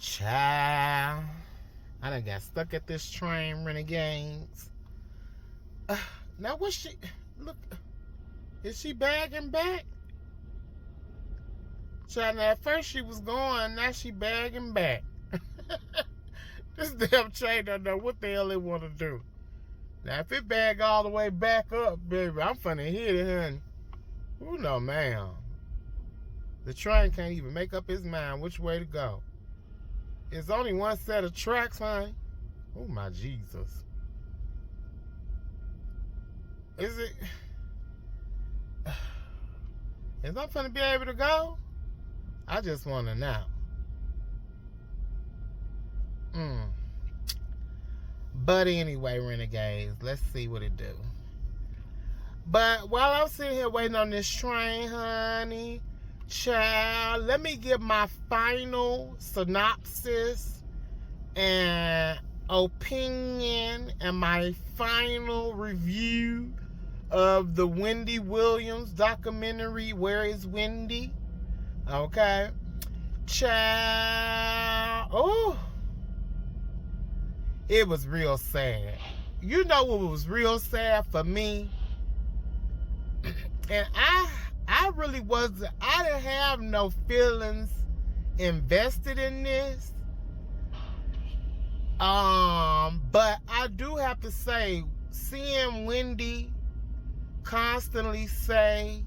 Child, I done got stuck at this train, renegades. Now what's she, look, is she bagging back? Child, now at first she was going, now she bagging back. This damn train don't know what the hell it want to do. Now if it bag all the way back up, baby, I'm finna hit it, honey. Ooh, no, ma'am. The train can't even make up his mind which way to go. It's only one set of tracks, honey. Oh, my Jesus. Is it? Is I finna be able to go? I just want to know. But anyway, renegades, let's see what it do. But while I'm sitting here waiting on this train, honey, child, let me give my final synopsis and opinion and my final review of the Wendy Williams documentary, Where is Wendy? Okay. Child. Oh. It was real sad. You know what was real sad for me? And I really wasn't, I didn't have no feelings invested in this. But I do have to say, seeing Wendy constantly say,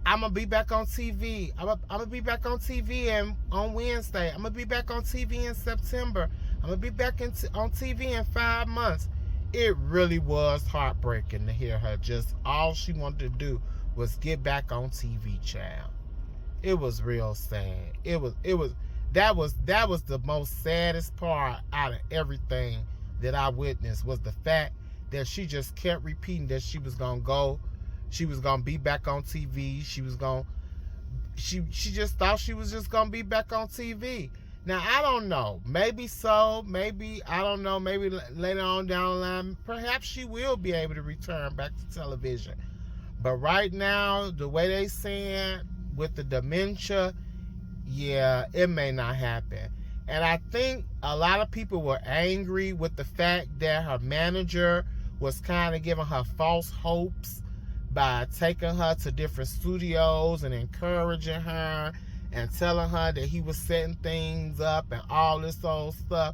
I'm going to be back on TV. I'm going to be back on TV on Wednesday. I'm going to be back on TV in September. I'm going to be back on TV in 5 months. It really was heartbreaking to hear her. Just all she wanted to do was get back on TV, child. It was real sad. That was the most saddest part out of everything that I witnessed, was the fact that she just kept repeating that she was gonna go, she was gonna be back on TV, she just thought she was just gonna be back on TV. Now, I don't know. Maybe so. Maybe, I don't know. Maybe later on down the line, perhaps she will be able to return back to television. But right now, the way they saying with the dementia, yeah, it may not happen. And I think a lot of people were angry with the fact that her manager was kind of giving her false hopes by taking her to different studios and encouraging her and telling her that he was setting things up and all this old stuff.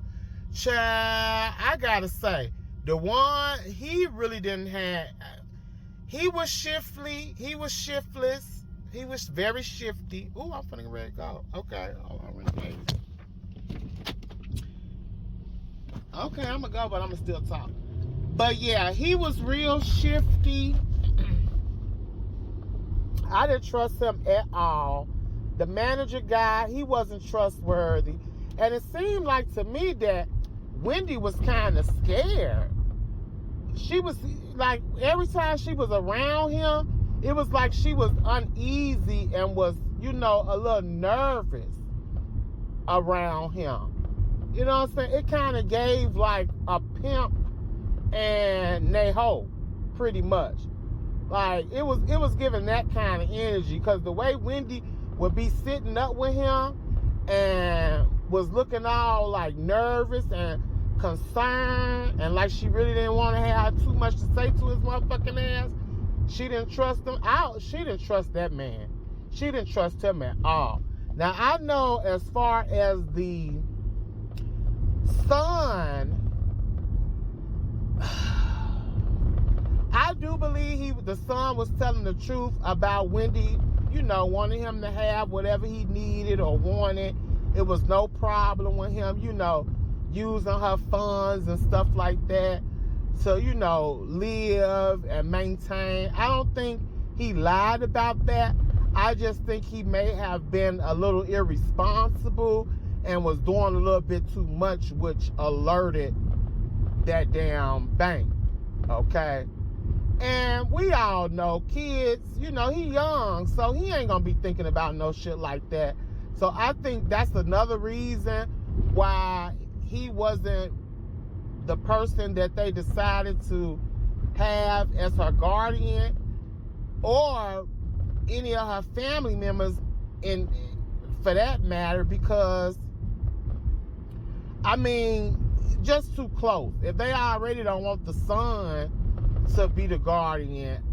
Child, I gotta say, the one, he really didn't have, he was shiftless, he was very shifty. Ooh, I'm finna get ready to go. Okay, hold on, okay, I'm gonna go, but I'm gonna still talk. But yeah, he was real shifty. I didn't trust him at all. The manager guy, he wasn't trustworthy. And it seemed like to me that Wendy was kind of scared. She was like, every time she was around him, it was like she was uneasy and was, you know, a little nervous around him. You know what I'm saying? It kind of gave like a pimp and Neho, pretty much. Like, it was giving that kind of energy, because the way Wendy would be sitting up with him and was looking all like nervous and concerned and like she really didn't want to have too much to say to his motherfucking ass. She didn't trust him. She didn't trust that man. She didn't trust him at all. Now, I know as far as the son, I do believe the son was telling the truth about Wendy, you know, wanting him to have whatever he needed or wanted. It was no problem with him, you know, using her funds and stuff like that to, you know, live and maintain. I don't think he lied about that. I just think he may have been a little irresponsible and was doing a little bit too much, which alerted that damn bank, okay? And we all know kids, you know, he young, so he ain't gonna be thinking about no shit like that. So I think that's another reason why he wasn't the person that they decided to have as her guardian, or any of her family members, for that matter, because I mean, just too close. If they already don't want the son to be the guardian,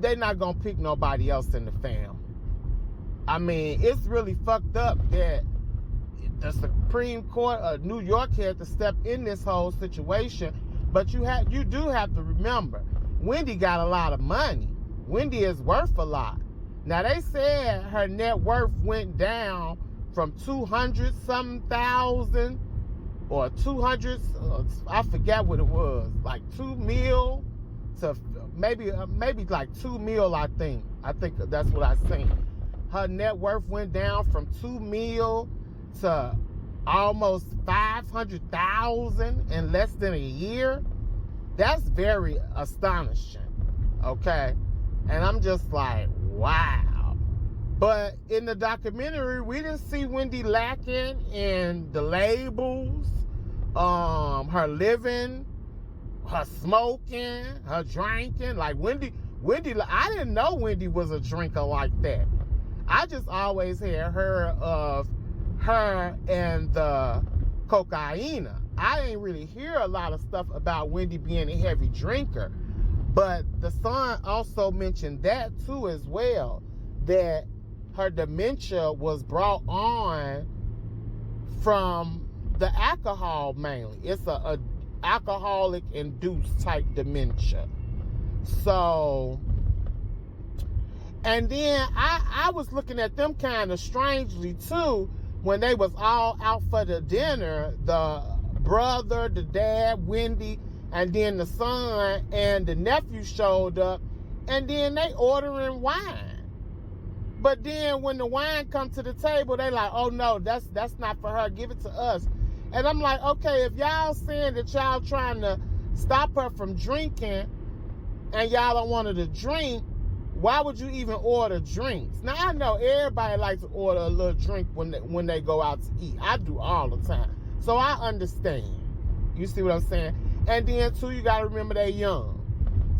they're not going to pick nobody else in the family. I mean, it's really fucked up that the Supreme Court of New York had to step in this whole situation. But you do have to remember, Wendy got a lot of money. Wendy is worth a lot. Now, they said her net worth went down from 200-something thousand or 200, I forget what it was, like 2 mil to maybe like 2 mil, I think. I think that's what I seen. Her net worth went down from 2 mil to almost 500,000 in less than a year. That's very astonishing, okay? And I'm just like, wow. But in the documentary, we didn't see Wendy lacking in the labels, her living, her smoking, her drinking. Like Wendy, I didn't know Wendy was a drinker like that. I just always had heard of her and the cocaina. I ain't really hear a lot of stuff about Wendy being a heavy drinker. But the son also mentioned that too as well, that her dementia was brought on from the alcohol mainly. It's a alcoholic induced type dementia. So, and then I was looking at them kind of strangely too when they was all out for the dinner, the brother, the dad, Wendy, and then the son and the nephew showed up, and then they ordering wine. But then when the wine come to the table, they like, oh no, that's not for her, give it to us. And I'm like, okay, if y'all saying that y'all trying to stop her from drinking and y'all don't want her to drink, why would you even order drinks? Now, I know everybody likes to order a little drink when they go out to eat. I do all the time. So I understand. You see what I'm saying? And then, too, you got to remember they're young.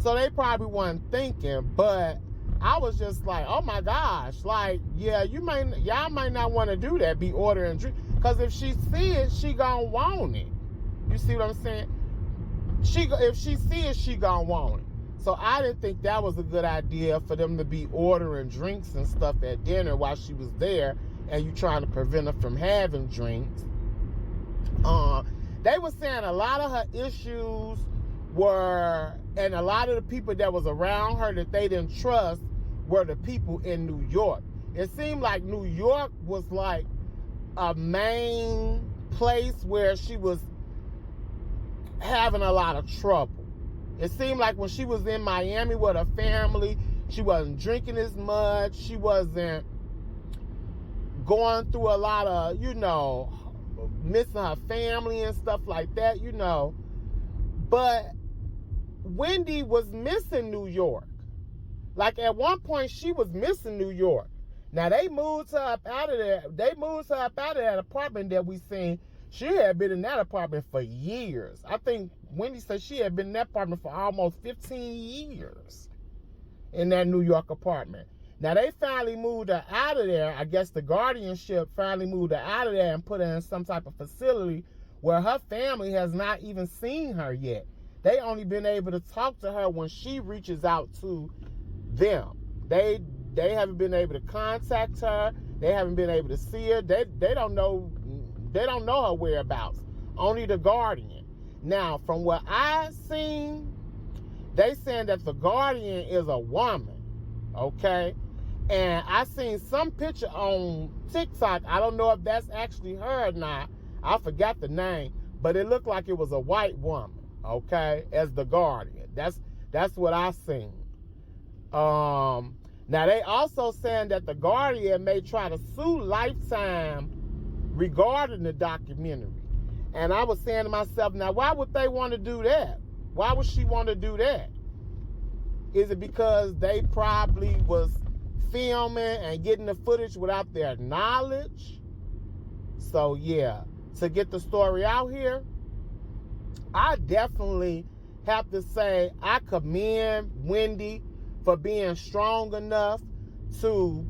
So they probably weren't thinking, but I was just like, oh, my gosh. Like, yeah, y'all might not want to do that, be ordering drink. Because if she see it, she gonna want it. You see what I'm saying? If she see it, she gonna want it. So I didn't think that was a good idea for them to be ordering drinks and stuff at dinner while she was there, and you trying to prevent her from having drinks. They were saying a lot of her issues were, and a lot of the people that was around her that they didn't trust were the people in New York. It seemed like New York was like a main place where she was having a lot of trouble. It seemed like when she was in Miami with her family, she wasn't drinking as much. She wasn't going through a lot of, missing her family and stuff like that, But Wendy was missing New York. Like at one point, she was missing New York. Now they moved her up out of there. They moved her up out of that apartment that we seen. She had been in that apartment for years. I think Wendy said she had been in that apartment for almost 15 years in that New York apartment. Now, they finally moved her out of there. I guess the guardianship finally moved her out of there and put her in some type of facility where her family has not even seen her yet. They only been able to talk to her when she reaches out to them. They haven't been able to contact her. They haven't been able to see her. They don't know her whereabouts. Only the guardian. Now, from what I seen, they saying that the guardian is a woman, okay? And I seen some picture on TikTok. I don't know if that's actually her or not. I forgot the name, but it looked like it was a white woman, okay, as the guardian. That's what I seen. Now, they also saying that the guardian may try to sue Lifetime regarding the documentary. And I was saying to myself, now, why would they want to do that? Why would she want to do that? Is it because they probably was filming and getting the footage without their knowledge? So, yeah, to get the story out here, I definitely have to say I commend Wendy for being strong enough to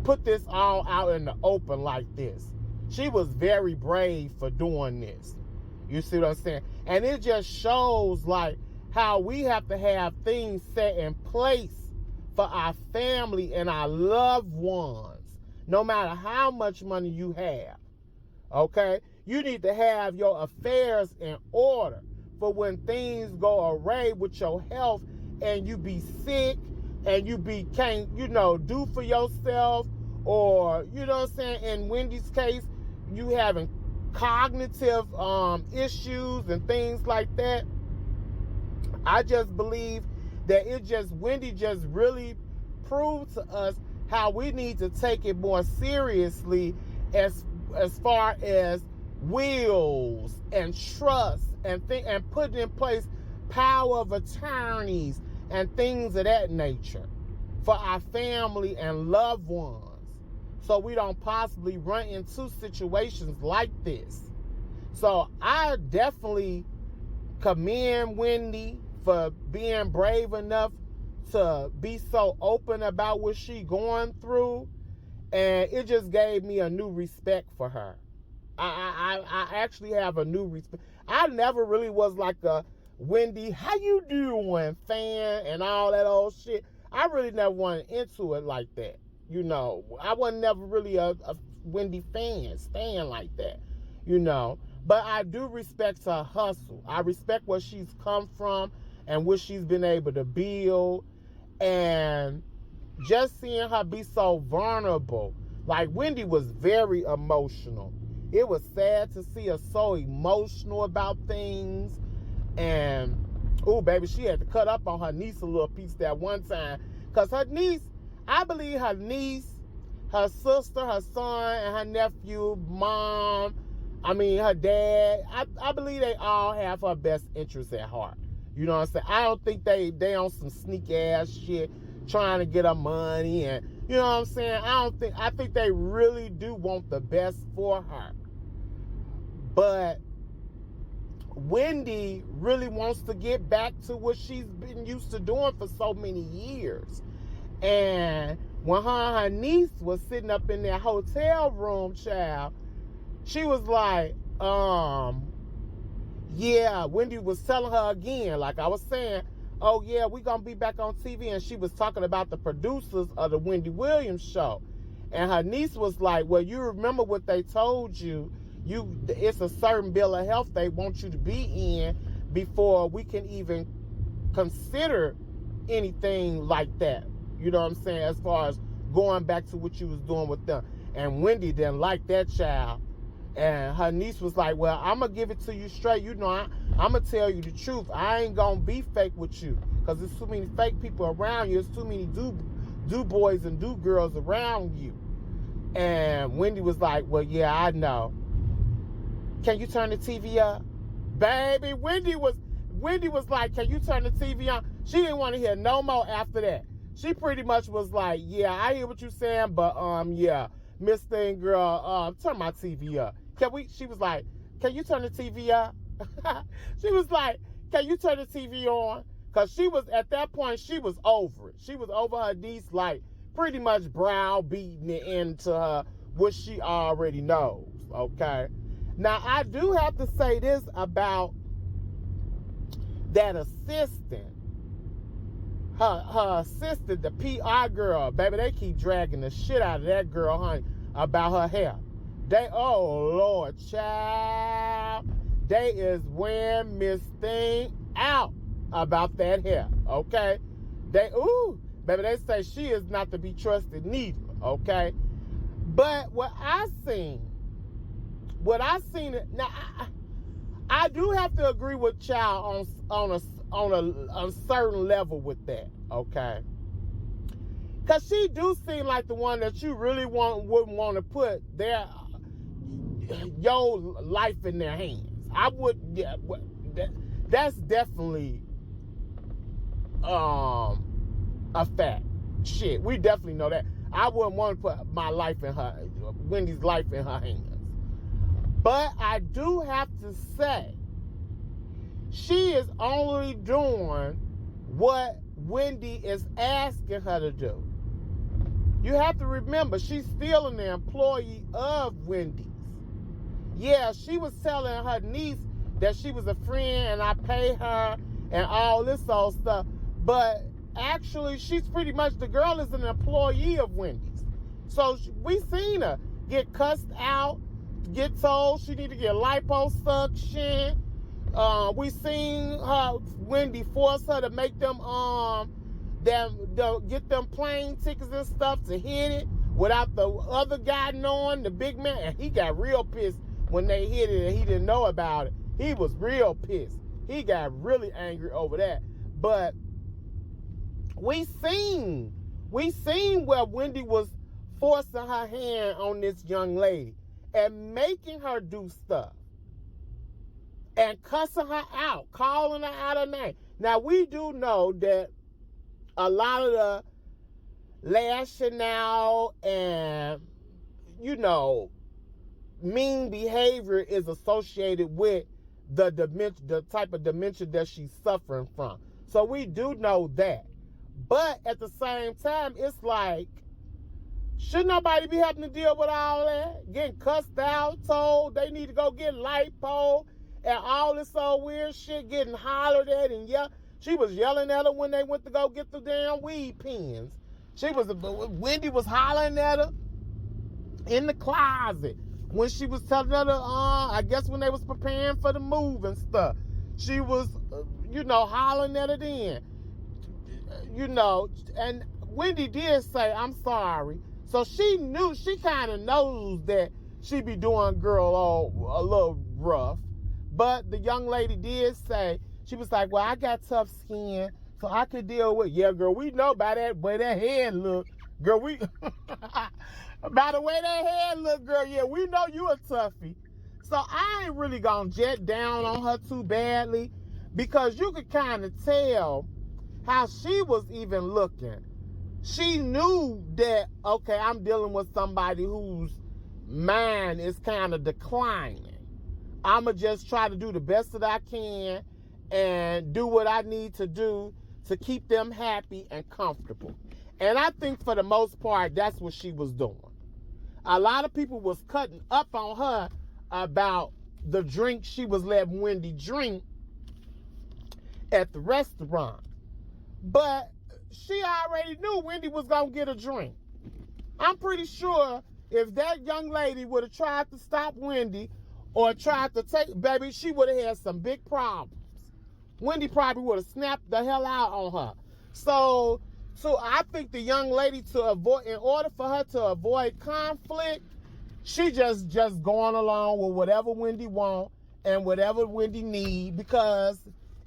put this all out in the open like this. She was very brave for doing this. You see what I'm saying? And it just shows like how we have to have things set in place for our family and our loved ones, no matter how much money you have. Okay? You need to have your affairs in order for when things go awry with your health and you be sick and you can't, do for yourself, or, you know what I'm saying, in Wendy's case, you having cognitive issues and things like that. I just believe that Wendy just really proved to us how we need to take it more seriously as far as wills and trusts and putting in place power of attorneys and things of that nature for our family and loved ones, so we don't possibly run into situations like this. So I definitely commend Wendy for being brave enough to be so open about what she going through, and it just gave me a new respect for her. I actually have a new respect. I never really was like a Wendy, how you doing fan and all that old shit. I really never went into it like that. I wasn't never really a Wendy fan like that, But I do respect her hustle. I respect where she's come from and what she's been able to build. And just seeing her be so vulnerable. Like, Wendy was very emotional. It was sad to see her so emotional about things. And, oh, baby, she had to cut up on her niece a little piece that one time. Because her niece, I believe her niece, her sister, her son, and her nephew, mom, her dad, I believe they all have her best interests at heart. You know what I'm saying? I don't think they on some sneak ass shit trying to get her money, and you know what I'm saying? I think they really do want the best for her. But Wendy really wants to get back to what she's been used to doing for so many years. And when her and her niece was sitting up in that hotel room, child, she was like, yeah, Wendy was telling her again, like I was saying, oh yeah, we gonna be back on TV. And she was talking about the producers of the Wendy Williams show. And her niece was like, well, you remember what they told you. It's a certain bill of health they want you to be in before we can even consider anything like that. You know what I'm saying? As far as going back to what you was doing with them. And Wendy didn't like that, child. And her niece was like, well, I'm going to give it to you straight. I'm going to tell you the truth. I ain't going to be fake with you. Because there's too many fake people around you. There's too many do boys and do girls around you. And Wendy was like, well, yeah, I know. Can you turn the TV up? Baby, Wendy was like, can you turn the TV on? She didn't want to hear no more after that. She pretty much was like, yeah, I hear what you're saying, but yeah, Miss Thing Girl, turn my TV up. She was like, can you turn the TV up? She was like, can you turn the TV on? Because she was, at that point, she was over it. She was over her niece, like, pretty much browbeating it into her, what she already knows, okay? Now, I do have to say this about that assistant. Her assistant, the PR girl, baby, they keep dragging the shit out of that girl, honey, about her hair. Oh, Lord, child. They is wearing Miss Thing out about that hair, okay? Baby, they say she is not to be trusted neither, okay? But what I seen, now I do have to agree with child on a certain level with that, okay? Because she do seem like the one that you really wouldn't want to put your life in their hands. I would, yeah, that's definitely a fact. Shit, we definitely know that. I wouldn't want to put my life in Wendy's life in her hands. But I do have to say, she is only doing what Wendy is asking her to do. You have to remember, she's still an employee of Wendy's. yeah, she was telling her niece that she was a friend and I pay her and all this old stuff. But actually, she's pretty much, the girl is an employee of Wendy's. So we seen her get cussed out, get told she need to get liposuction. We seen her, Wendy force her to make them get them plane tickets and stuff to hit it without the other guy knowing, the big man. And he got real pissed when they hit it and he didn't know about it. He was real pissed. He got really angry over that. But we seen where Wendy was forcing her hand on this young lady and making her do stuff and cussing her out, calling her out her name. Now, we do know that a lot of the lashing out and, mean behavior is associated with the dementia, the type of dementia that she's suffering from. So we do know that. But at the same time, it's like, should nobody be having to deal with all that? Getting cussed out, told they need to go get lipo, and all this old weird shit, getting hollered at, and she was yelling at her when they went to go get the damn weed pens. Wendy was hollering at her in the closet when she was telling her I guess when they was preparing for the move and stuff. She was, hollering at her then. And Wendy did say, I'm sorry. So she kind of knows that she be doing girl a little rough. But the young lady did say, she was like, well, I got tough skin, so I could deal with, yeah, girl, we know by that way that head look. Girl, by the way that head look, girl, yeah, we know you a toughie. So I ain't really gonna jet down on her too badly, because you could kind of tell how she was even looking. She knew that, okay, I'm dealing with somebody whose mind is kind of declining. I'ma just try to do the best that I can and do what I need to do to keep them happy and comfortable. And I think for the most part, that's what she was doing. A lot of people was cutting up on her about the drink she was letting Wendy drink at the restaurant. But she already knew Wendy was going to get a drink. I'm pretty sure if that young lady would have tried to stop Wendy or tried to take, baby, she would have had some big problems. Wendy probably would have snapped the hell out on her. So I think the young lady, in order for her to avoid conflict, she just going along with whatever Wendy want and whatever Wendy need, because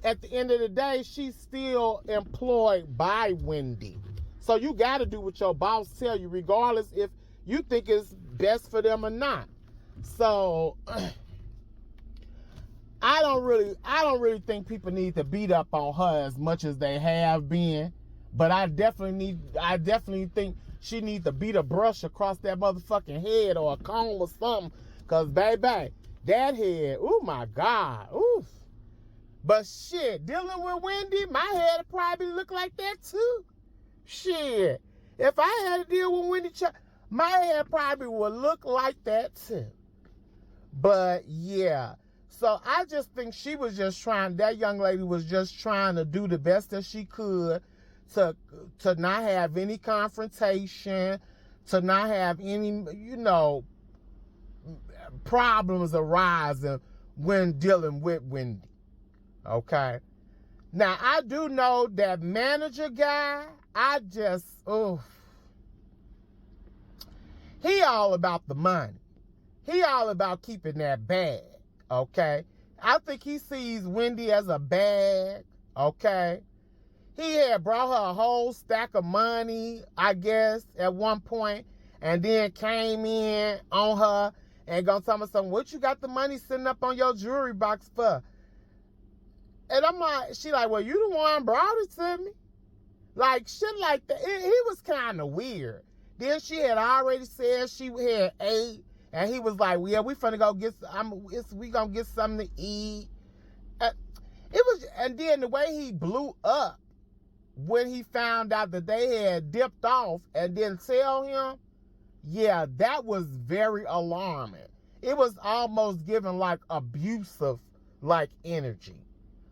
at the end of the day, she's still employed by Wendy. So you got to do what your boss tell you, regardless if you think it's best for them or not. So I don't really think people need to beat up on her as much as they have been. But I definitely think she needs to beat a brush across that motherfucking head or a comb or something. Cause baby, that head, oh my God, oof. But shit, dealing with Wendy, my head probably look like that too. Shit, if I had to deal with Wendy, my head probably would look like that too. But yeah, so I just think she was just that young lady was just trying to do the best that she could to not have any confrontation, to not have any, problems arising when dealing with Wendy. Okay. Now, I do know that manager guy, he all about the money. He all about keeping that bag, okay? I think he sees Wendy as a bag, okay? He had brought her a whole stack of money, I guess, at one point, and then came in on her and gonna tell me something, what you got the money sitting up on your jewelry box for? And I'm like, she like, well, you the one brought it to me. Like, shit like that. He was kind of weird. Then she had already said she had ate, and he was like, well, yeah, we finna go get we gonna get something to eat. And then the way he blew up when he found out that they had dipped off and didn't tell him, yeah, that was very alarming. it was almost giving like abusive like energy.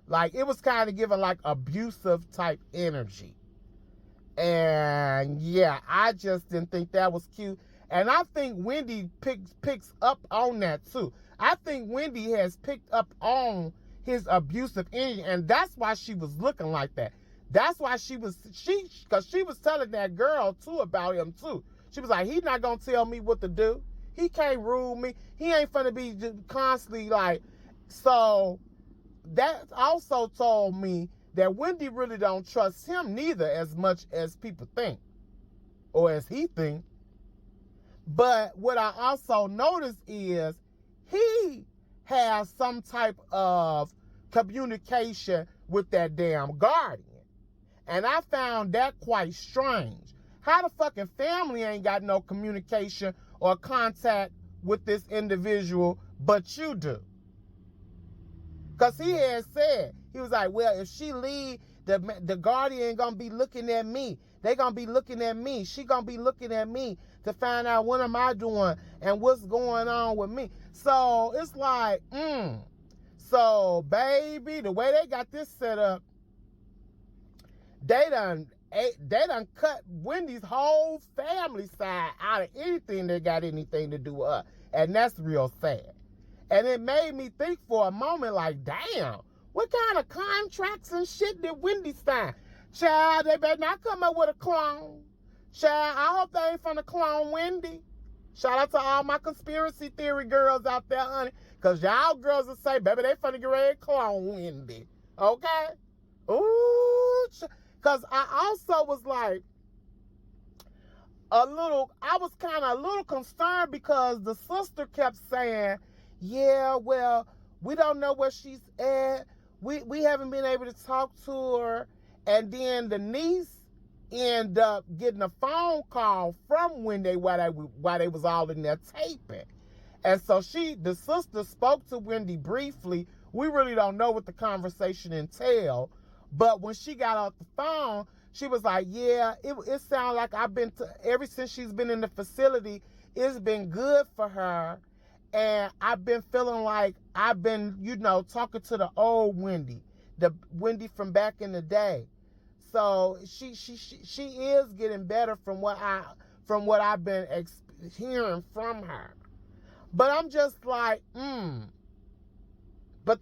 Like it was kind of giving like abusive type energy. And yeah, I just didn't think that was cute. And I think Wendy picks up on that too. I think Wendy has picked up on his abusive energy, and that's why she was looking like that. That's why because she was telling that girl too about him too. She was like, he's not gonna tell me what to do. He can't rule me. He ain't finna be constantly like. So that also told me that Wendy really don't trust him neither as much as people think, or as he think. But what I also noticed is he has some type of communication with that damn guardian. And I found that quite strange. How the fucking family ain't got no communication or contact with this individual, but you do? Because he had said, he was like, well, if she leave, the guardian gonna be looking at me. They gonna be looking at me. She gonna be looking at me to find out what am I doing and what's going on with me. So it's like, So, baby, the way they got this set up, they done cut Wendy's whole family side out of anything that got anything to do with her. And that's real sad. And it made me think for a moment, like, damn, what kind of contracts and shit did Wendy sign? Child, they better not come up with a clone. Child, I hope they ain't finna clone Wendy. Shout out to all my conspiracy theory girls out there, honey. Because y'all girls will say, baby, they finna get ready to clone Wendy. Okay? Ooh. Because I also was like, I was kind of a little concerned because the sister kept saying, yeah, well, we don't know where she's at. We haven't been able to talk to her. And then the niece ended up getting a phone call from Wendy while they was all in there taping. And so the sister spoke to Wendy briefly. We really don't know what the conversation entailed. But when she got off the phone, she was like, yeah, it sounds like ever since she's been in the facility, it's been good for her. And I've been feeling like I've been, talking to the old Wendy, the Wendy from back in the day. So she is getting better from what I've been hearing from her. But I'm just like, But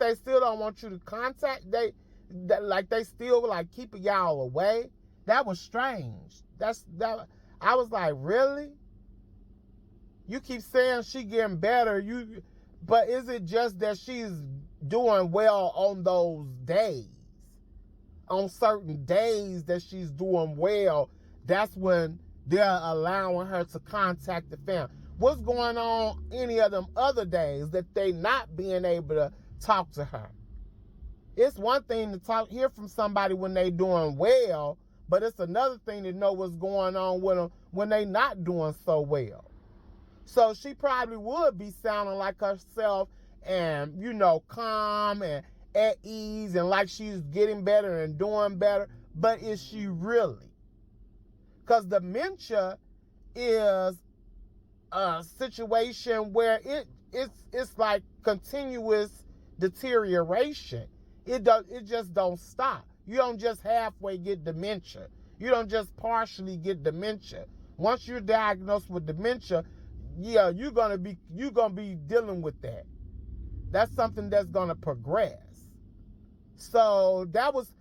they still don't want you to contact. They still like keeping y'all away. That was strange. I was like, really? You keep saying she getting better. But is it just that she's doing well on those days? On certain days that she's doing well, that's when they're allowing her to contact the family. What's going on any of them other days that they not being able to talk to her? It's one thing to hear from somebody when they doing well, but it's another thing to know what's going on with them when they not doing so well. So she probably would be sounding like herself and, calm and at ease and like she's getting better and doing better. But is she really? Because dementia is a situation where it's like continuous deterioration. It just don't stop. You don't just halfway get dementia. You don't just partially get dementia. Once you're diagnosed with dementia, yeah, you're gonna be dealing with that. That's something that's gonna progress. So that was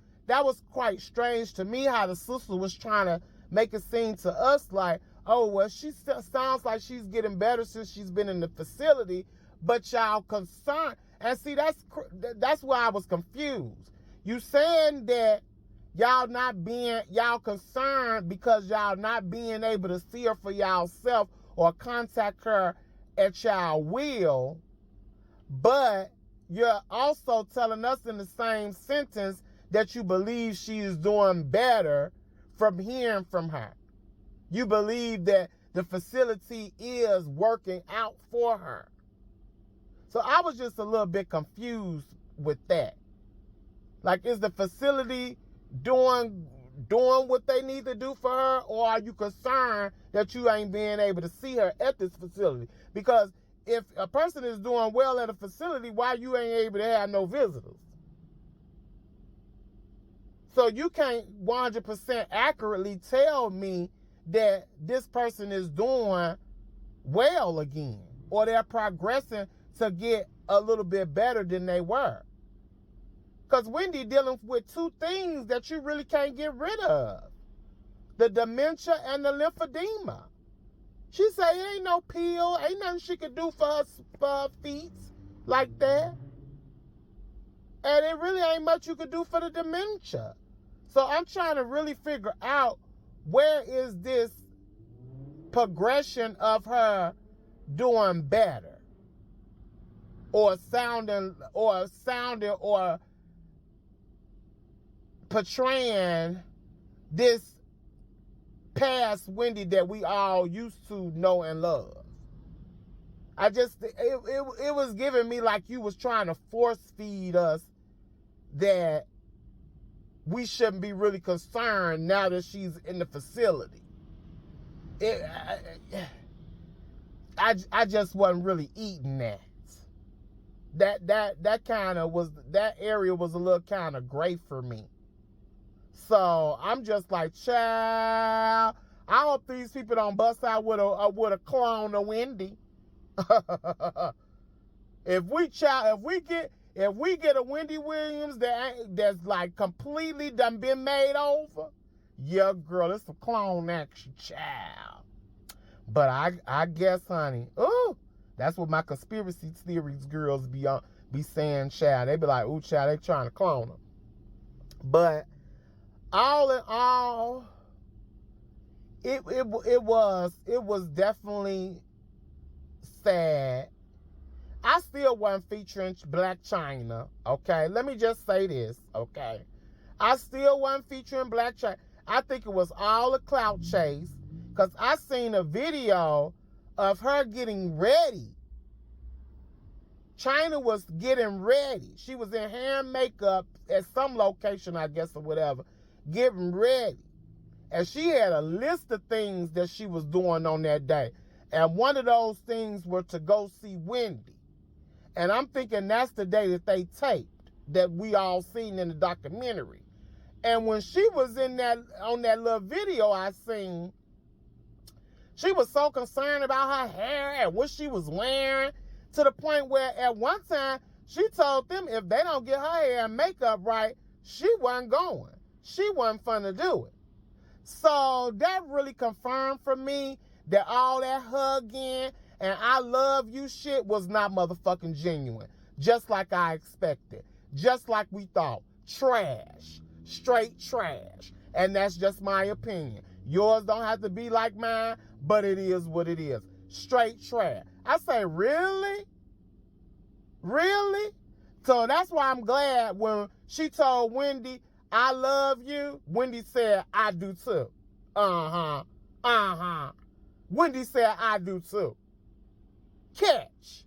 quite strange to me how the sister was trying to make it seem to us like, oh, well, she sounds like she's getting better since she's been in the facility, but y'all concerned. And see, that's why I was confused. You saying that y'all concerned because y'all not being able to see her for y'allself or contact her at y'all will, but you're also telling us in the same sentence that you believe she is doing better from hearing from her. You believe that the facility is working out for her. So I was just a little bit confused with that. Like, is the facility doing what they need to do for her, or are you concerned that you ain't being able to see her at this facility? Because if a person is doing well at a facility, why you ain't able to have no visitors? So you can't 100% accurately tell me that this person is doing well again, or they're progressing to get a little bit better than they were. Because Wendy dealing with two things that you really can't get rid of: the dementia and the lymphedema. She say it ain't no pill, ain't nothing she could do for her feet like that. And it really ain't much you could do for the dementia. So I'm trying to really figure out, where is this progression of her doing better, or sounding or portraying this past Wendy that we all used to know and love. It was giving me like you was trying to force feed us that we shouldn't be really concerned now that she's in the facility. I just wasn't really eating that. That kind of was, that area was a little kind of gray for me. So I'm just like, child, I hope these people don't bust out with a clone of Wendy. If we get a Wendy Williams that's like completely done been made over, yeah, girl, it's a clone action, child. But I guess, honey, ooh, that's what my conspiracy theories girls be saying, child. They be like, ooh, child, they trying to clone her. But all in all, it was definitely sad. I still wasn't featuring Black China, okay? Let me just say this, okay? I still wasn't featuring Black China. I think it was all a clout chase, because I seen a video of her getting ready. China was getting ready. She was in hair and makeup at some location, I guess, or whatever, getting ready. And she had a list of things that she was doing on that day. And one of those things were to go see Wendy. And I'm thinking that's the day that they taped, that we all seen in the documentary. And when she was on that little video I seen, she was so concerned about her hair and what she was wearing, to the point where at one time she told them if they don't get her hair and makeup right, she wasn't going. She wasn't fun to do it. So that really confirmed for me that all that hugging and I love you shit was not motherfucking genuine. Just like I expected. Just like we thought. Trash. Straight trash. And that's just my opinion. Yours don't have to be like mine, but it is what it is. Straight trash. I say, really? Really? So that's why I'm glad when she told Wendy, I love you, Wendy said, I do too. Wendy said, I do too. Catch.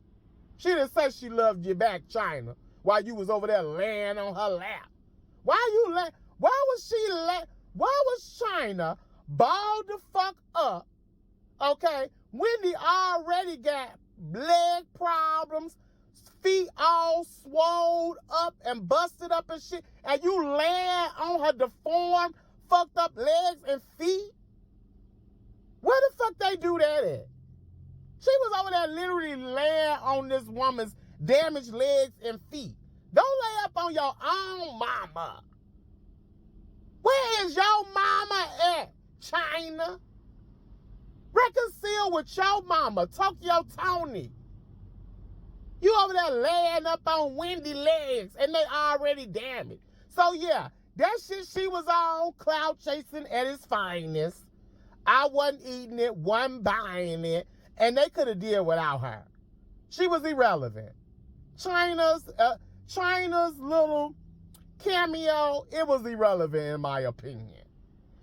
She didn't say she loved you back, China, while you was over there laying on her lap. Why was China balled the fuck up? Okay, Wendy already got leg problems, feet all swole up and busted up and shit, and you laying on her deformed, fucked up legs and feet? Where the fuck they do that at? She was over there literally laying on this woman's damaged legs and feet. Don't lay up on your own mama. Where is your mama at, China? Reconcile with your mama, Tokyo Tony. You over there laying up on Wendy legs and they already damaged. So yeah, that shit she was on, cloud chasing at its finest. I wasn't eating it, wasn't buying it, and they could have did without her. She was irrelevant. China's little cameo, it was irrelevant in my opinion.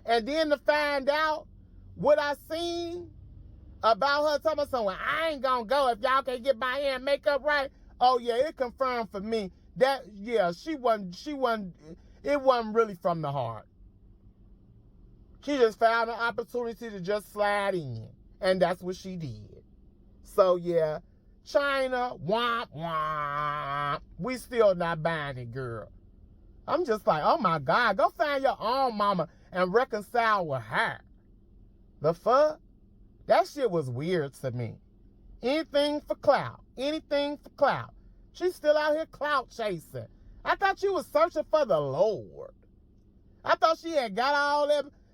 And then to find out what I seen about her talking about something, I ain't gonna go if y'all can't get my hair and makeup right. Oh yeah, it confirmed for me that yeah, it wasn't really from the heart. She just found an opportunity to just slide in. And that's what she did. So yeah, China, womp, womp. We still not buying it, girl. I'm just like, oh my God, go find your own mama and reconcile with her. The fuck? That shit was weird to me. Anything for clout. Anything for clout. She's still out here clout chasing. I thought you was searching for the Lord. I thought she had got all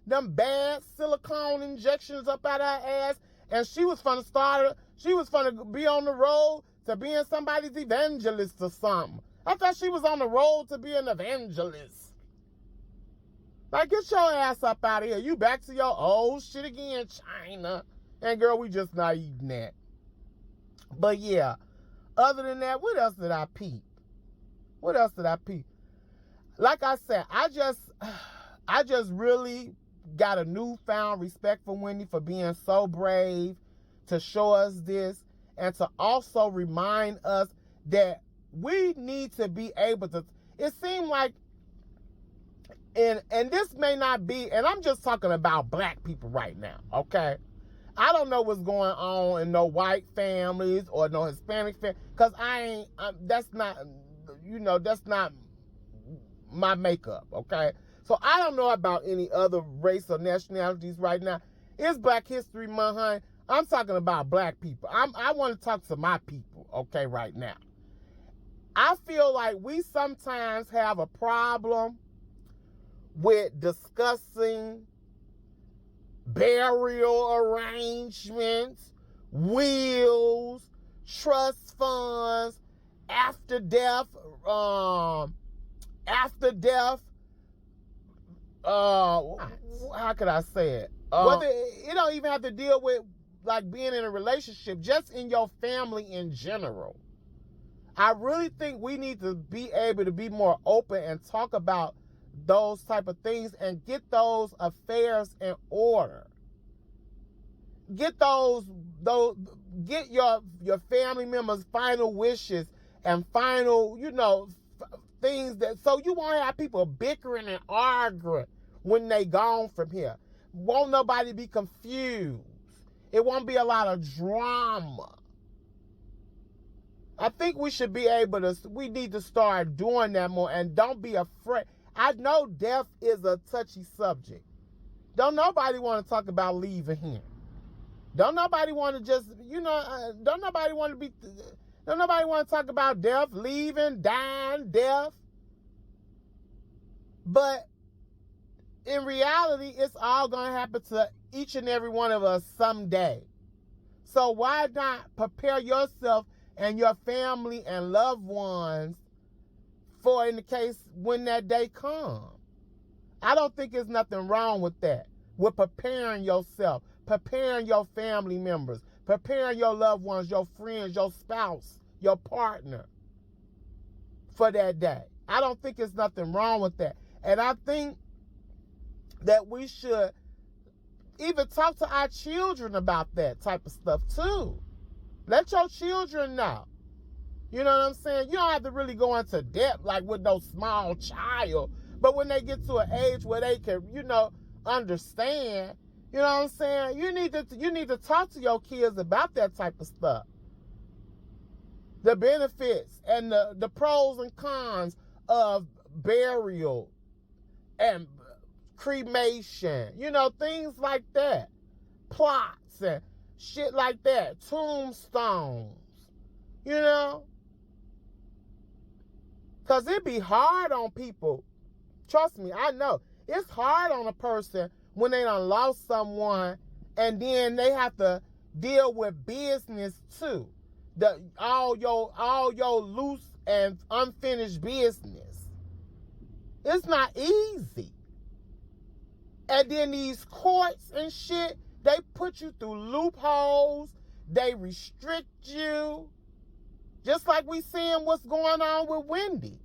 them bad silicone injections up out her ass, and she was finna be on the road to being somebody's evangelist or something. I thought she was on the road to be an evangelist. Like, get your ass up out of here. You back to your old shit again, China. And girl, we just not eating that. But yeah, other than that, what else did I peep? What else did I peep? Like I said, I just really got a newfound respect for Wendy for being so brave to show us this, and to also remind us that we need to be able to, it seemed like, and this may not be, and I'm just talking about black people right now, okay? I don't know what's going on in no white families or no Hispanic families, because that's not my makeup, okay? So I don't know about any other race or nationalities right now. It's Black History Month, honey. I'm talking about black people. I want to talk to my people, okay, right now. I feel like we sometimes have a problem with discussing burial arrangements, wills, trust funds, after death, how could I say it? Whether it don't even have to deal with like being in a relationship, just in your family in general. I really think we need to be able to be more open and talk about those type of things and get those affairs in order. Get get your family members' final wishes and final, things that, so you won't have people bickering and arguing when they gone from here. Won't nobody be confused. It won't be a lot of drama. I think we should be able to, we need to start doing that more, and don't be afraid. I know death is a touchy subject. Don't nobody want to talk about leaving here. Don't nobody want to just, don't nobody want to talk about death, leaving, dying, death. But in reality, it's all going to happen to each and every one of us someday. So why not prepare yourself and your family and loved ones for in the case when that day comes? I don't think there's nothing wrong with that. With preparing yourself, preparing your family members, preparing your loved ones, your friends, your spouse, your partner for that day. I don't think there's nothing wrong with that. And I think that we should even talk to our children about that type of stuff too. Let your children know. You know what I'm saying? You don't have to really go into depth like with no small child. But when they get to an age where they can, understand, you know what I'm saying? You need to talk to your kids about that type of stuff. The benefits and the pros and cons of burial and cremation, things like that. Plots and shit like that. Tombstones, Because it be hard on people. Trust me, I know. It's hard on a person when they done lost someone and then they have to deal with business too. All your loose and unfinished business. It's not easy. And then these courts and shit, they put you through loopholes. They restrict you. Just like we seeing what's going on with Wendy.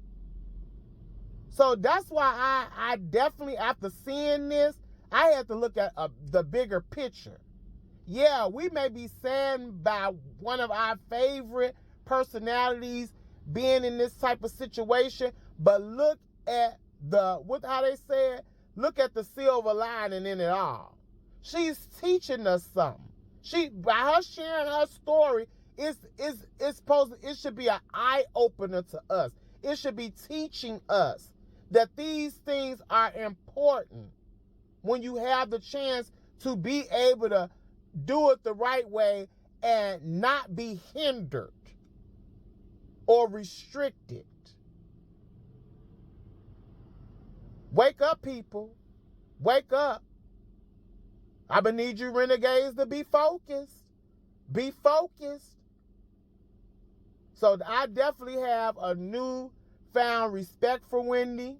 So that's why I definitely, after seeing this, I had to look at the bigger picture. Yeah, we may be saddened by one of our favorite personalities being in this type of situation, but look at how they said, look at the silver lining in it all. She's teaching us something. By her sharing her story, it should be an eye opener to us. It should be teaching us that these things are important when you have the chance to be able to do it the right way and not be hindered or restricted. Wake up, people. Wake up. I'm going to need you renegades to be focused. Be focused. So I definitely have a newfound respect for Wendy.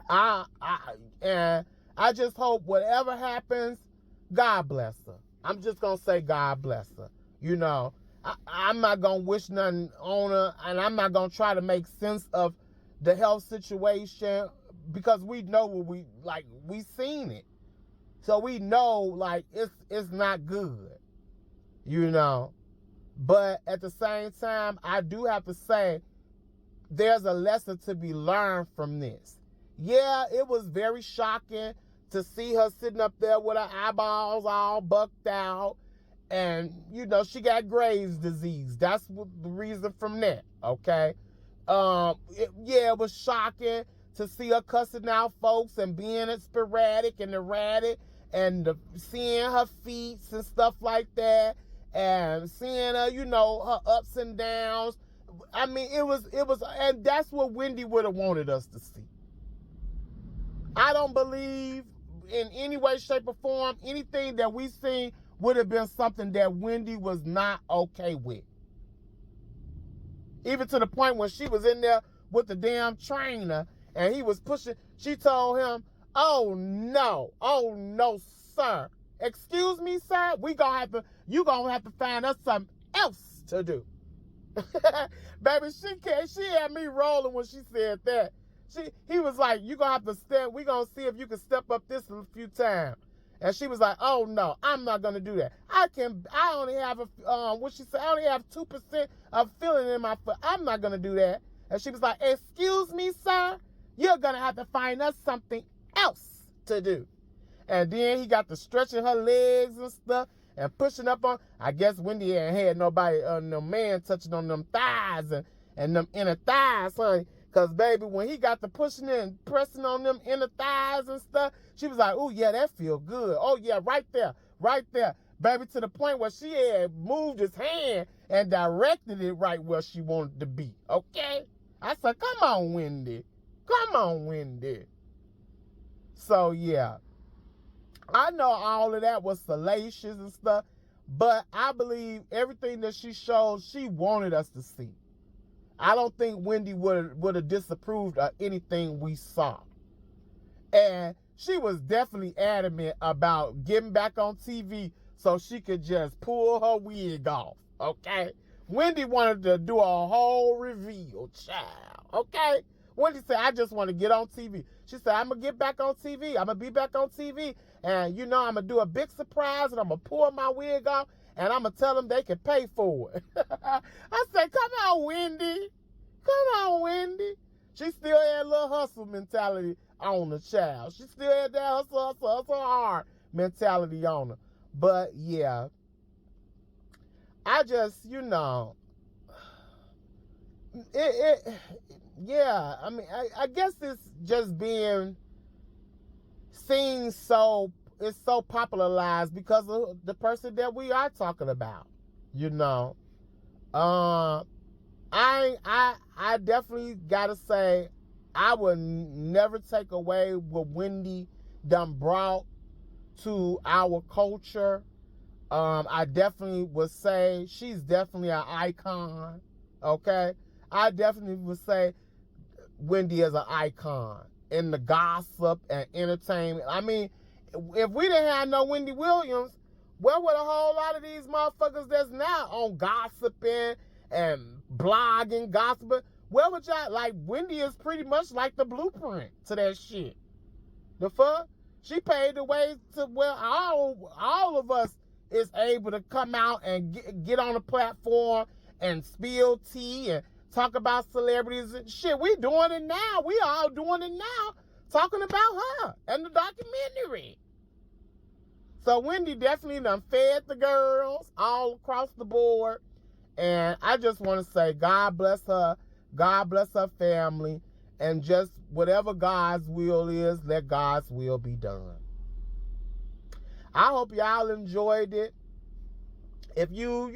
And I just hope whatever happens, God bless her. I'm just going to say God bless her. You know, I'm not going to wish nothing on her, and I'm not going to try to make sense of the health situation because we know what we seen it. So we know, like, it's not good, you know. But at the same time, I do have to say there's a lesson to be learned from this. Yeah, it was very shocking to see her sitting up there with her eyeballs all bucked out. And, you know, she got Graves' disease. That's the reason from that, okay? It was shocking to see her cussing out folks and being sporadic and erratic and seeing her feet and stuff like that and seeing her, you know, her ups and downs. I mean, it was, and that's what Wendy would have wanted us to see. I don't believe in any way, shape, or form anything that we seen would have been something that Wendy was not okay with. Even to the point when she was in there with the damn trainer and he was pushing, she told him, oh no, sir. Excuse me, sir, you gonna have to find us something else to do. Baby, she had me rolling when she said that. He was like, we gonna see if you can step up this a few times. And she was like, oh no, I'm not gonna do that. I only have I only have 2% of feeling in my foot. I'm not gonna do that. And she was like, excuse me, sir, you're gonna have to find us something else to do. And then he got to stretching her legs and stuff and pushing up on. I guess Wendy had nobody, no man touching on them thighs and them inner thighs, honey. Because, baby, when he got to pushing and pressing on them inner thighs and stuff, she was like, oh, yeah, that feel good. Oh, yeah, right there. Baby, to the point where she had moved his hand and directed it right where she wanted to be, okay? I said, come on, Wendy. So, yeah. I know all of that was salacious and stuff, but I believe everything that she showed, she wanted us to see. I don't think Wendy would have disapproved of anything we saw. And she was definitely adamant about getting back on TV so she could just pull her wig off, okay? Wendy wanted to do a whole reveal, child, okay? Wendy said, I just want to get on TV. She said, I'm going to get back on TV. I'm going to be back on TV. And, you know, I'm going to do a big surprise and I'm going to pull my wig off and I'm going to tell them they can pay for it. I said, come on, Wendy. She still had a little hustle mentality on the child. She still had that hustle hard mentality on her. But, yeah, I just, you know, yeah, I mean, I guess it's just being seen it's so popularized because of the person that we are talking about, you know. I definitely gotta say, I would never take away what Wendy done brought to our culture. I definitely would say she's definitely an icon, okay? I definitely would say Wendy is an icon in the gossip and entertainment. I mean, if we didn't have no Wendy Williams, where would a whole lot of these motherfuckers that's now on gossiping and blogging, gossiping, where would y'all, like, Wendy is pretty much like the blueprint to that shit. The fuck? She paved the way to where all of us is able to come out and get on a platform and spill tea and talk about celebrities and shit. We doing it now. We all doing it now, talking about her and the documentary. So Wendy definitely done fed the girls all across the board. And I just want to say God bless her. God bless her family. And just whatever God's will is, let God's will be done. I hope y'all enjoyed it. If you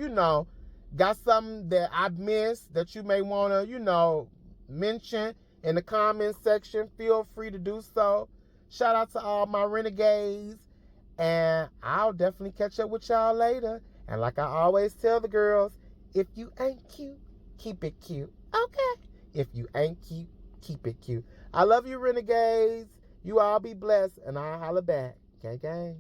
got something that I missed that you may want to, mention in the comment section, feel free to do so. Shout out to all my renegades. And I'll definitely catch up with y'all later. And like I always tell the girls, if you ain't cute, keep it cute. Okay? If you ain't cute, keep it cute. I love you, renegades. You all be blessed. And I'll holler back. Gang, gang.